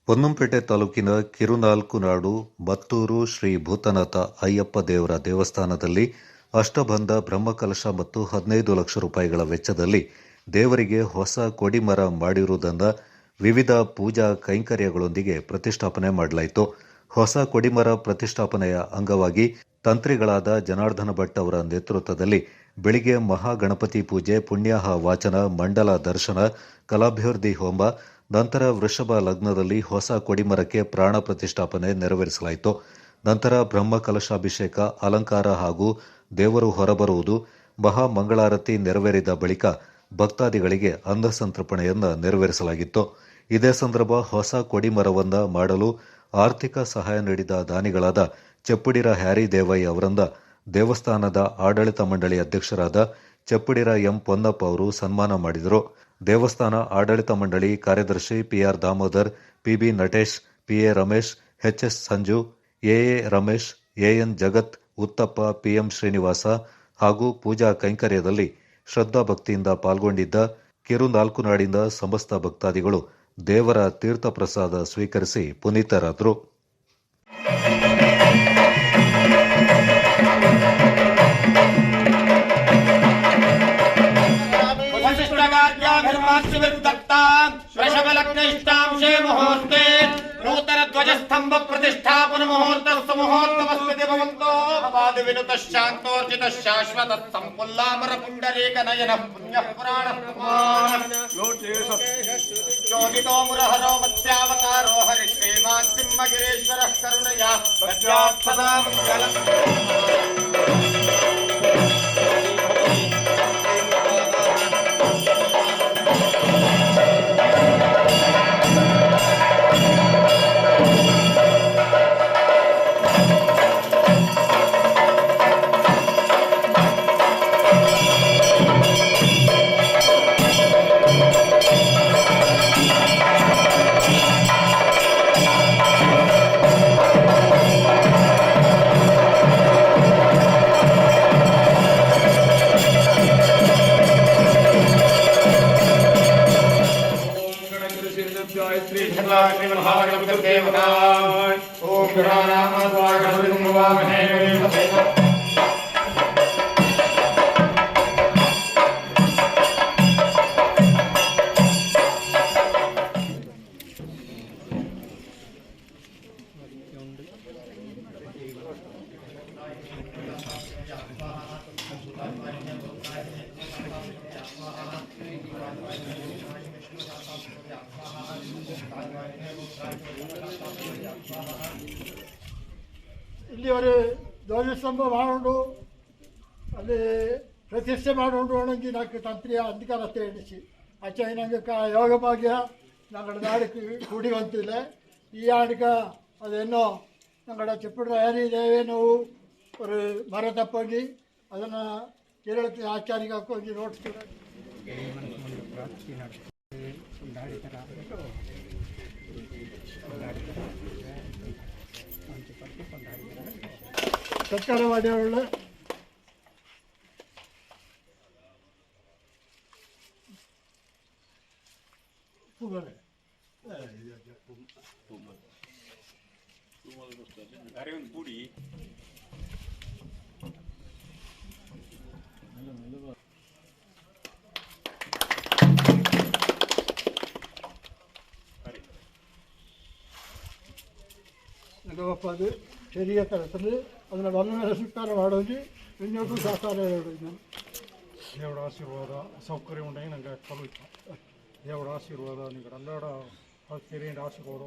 ಪೊನ್ನಂಪೇಟೆ ತಾಲೂಕಿನ ಕಿರುನಾಲ್ಕುನಾಡು ಮತ್ತೂರು ಶ್ರೀ ಭೂತನಾಥ ಅಯ್ಯಪ್ಪ ದೇವರ ದೇವಸ್ಥಾನದಲ್ಲಿ ಅಷ್ಟಬಂಧ ಬ್ರಹ್ಮಕಲಶ ಮತ್ತು 15 ಲಕ್ಷ ರೂಪಾಯಿಗಳ ವೆಚ್ಚದಲ್ಲಿ ದೇವರಿಗೆ ಹೊಸ ಕೊಡಿಮರ ಮಾಡಿರುವುದನ್ನು ವಿವಿಧ ಪೂಜಾ ಕೈಂಕರ್ಯಗಳೊಂದಿಗೆ ಪ್ರತಿಷ್ಠಾಪನೆ ಮಾಡಲಾಯಿತು. ಹೊಸ ಕೊಡಿಮರ ಪ್ರತಿಷ್ಠಾಪನೆಯ ಅಂಗವಾಗಿ ತಂತ್ರಿಗಳಾದ ಜನಾರ್ದನ ಭಟ್ ಅವರ ನೇತೃತ್ವದಲ್ಲಿ ಬೆಳಿಗ್ಗೆ ಮಹಾಗಣಪತಿ ಪೂಜೆ, ಪುಣ್ಯಾಹ ವಾಚನ, ಮಂಡಲ ದರ್ಶನ, ಕಲಾಭ್ಯರ್ಥಿ ಹೋಮ, ನಂತರ ವೃಷಭ ಲಗ್ನದಲ್ಲಿ ಹೊಸ ಕೊಡಿಮರಕ್ಕೆ ಪ್ರಾಣ ಪ್ರತಿಷ್ಠಾಪನೆ ನೆರವೇರಿಸಲಾಯಿತು. ನಂತರ ಬ್ರಹ್ಮಕಲಶಾಭಿಷೇಕ, ಅಲಂಕಾರ ಹಾಗೂ ದೇವರು ಹೊರಬರುವುದು, ಮಹಾಮಂಗಳಾರತಿ ನೆರವೇರಿದ ಬಳಿಕ ಭಕ್ತಾದಿಗಳಿಗೆ ಅನ್ನಸಂತರ್ಪಣೆಯನ್ನು ನೆರವೇರಿಸಲಾಗಿತ್ತು. ಇದೇ ಸಂದರ್ಭ ಹೊಸ ಕೊಡಿಮರವನ್ನು ಮಾಡಲು ಆರ್ಥಿಕ ಸಹಾಯ ನೀಡಿದ ದಾನಿಗಳಾದ ಚೆಪ್ಪುಡಿರ ಹ್ಯಾರಿ ದೇವಯ್ಯ ಅವರಿಂದ ದೇವಸ್ಥಾನದ ಆಡಳಿತ ಮಂಡಳಿ ಅಧ್ಯಕ್ಷರಾದ ಚೆಪ್ಪುಡಿರ ಎಂ ಪೊನ್ನಪ್ಪ ಅವರು ಸನ್ಮಾನ ಮಾಡಿದರು. ದೇವಸ್ಥಾನ ಆಡಳಿತ ಮಂಡಳಿ ಕಾರ್ಯದರ್ಶಿ PR Damodar, PB Natesh, PA Ramesh, HS Sanju, AA Ramesh, AN Jagat, Uthappa, PM Srinivasa ಹಾಗೂ ಪೂಜಾ ಕೈಂಕರ್ಯದಲ್ಲಿ ಶ್ರದ್ಧಾಭಕ್ತಿಯಿಂದ ಪಾಲ್ಗೊಂಡಿದ್ದ ಕಿರುನಾಲ್ಕುನಾಡಿನ ಸಮಸ್ತ ಭಕ್ತಾದಿಗಳು ದೇವರ ತೀರ್ಥಪ್ರಸಾದ ಸ್ವೀಕರಿಸಿ ಪುನೀತರಾದರು. वृषभलग्निष्टांशे मुहूर्ते नूतन ध्वजस्तंभ प्रतिष्ठापन मुहूर्तस्तु मुहूर्तमस्ति भवन्तो भवादि विनुतः शान्तोर्जितः शाश्वतः संपुल्लामर पुण्डरीक नयनः पुण्यः पुराणः पुमान् योगितो मुरहरो मत्स्यावतारो हरिश्रीमान् सिंहगिरीश्वरः करुणया सद्यात् सदा मङ्गलम्. गायत्री श्री महागणपति देवता ओम गणानामस्वागतमहे ಇಲ್ಲಿ ഒരു ಧ್ವಜಸ್ತಂಭ ಮಾಡುಂಡು ಅಲ್ಲಿ ಪ್ರತಿಷ್ಠೆ ಮಾಡುಂಡು ಆണെങ്കിൽ నాకు ತಂತ್ರಿಯ ಅಧಿಕಾರತೆ ಎಣಿಸಿ ಅಚ್ಚ ನನಗೆ ಯೋಗ ಭಾಗ್ಯ ഞങ്ങളുടെ നാട് കൂടി വന്നില്ല ഈ ആടുക അതെന്നോ ഞങ്ങളുടെ ചെപ്പിടുന്ന ഹരി ദേവേനವು ഒരു ಮರ ತಪ್ಪೋಗಿ ಅದನ್ನು ಕೇರಳಕ್ಕೆ ಆಚಾರ್ಯಗೆ ಹಾಕೋಗಿ ನೋಡ್ತಿದ್ದಾರೆ. ಸತ್ಕಾರ ಮಾಡಿಯವಳ ಪುಡಿ ಅದು ചെറിയ തരത്തിൽ അതിനെ വളരെ സ്വീಕಾರ ಮಾಡೋದು ಇನ್ನೊಂದು ಸಹಕಾರ ಹೇಳೋದು ನಾನು ದೇವರ ಆಶೀರ್ವಾದ ಸೌಕರ್ಯ ಉಂಟಾಗಿ ನನಗೆ ಕಲಿತು ದೇವರ ಆಶೀರ್ವಾದ ನಿಮಗೆ ಎಲ್ಲರ ಆಶೀರ್ವಾದ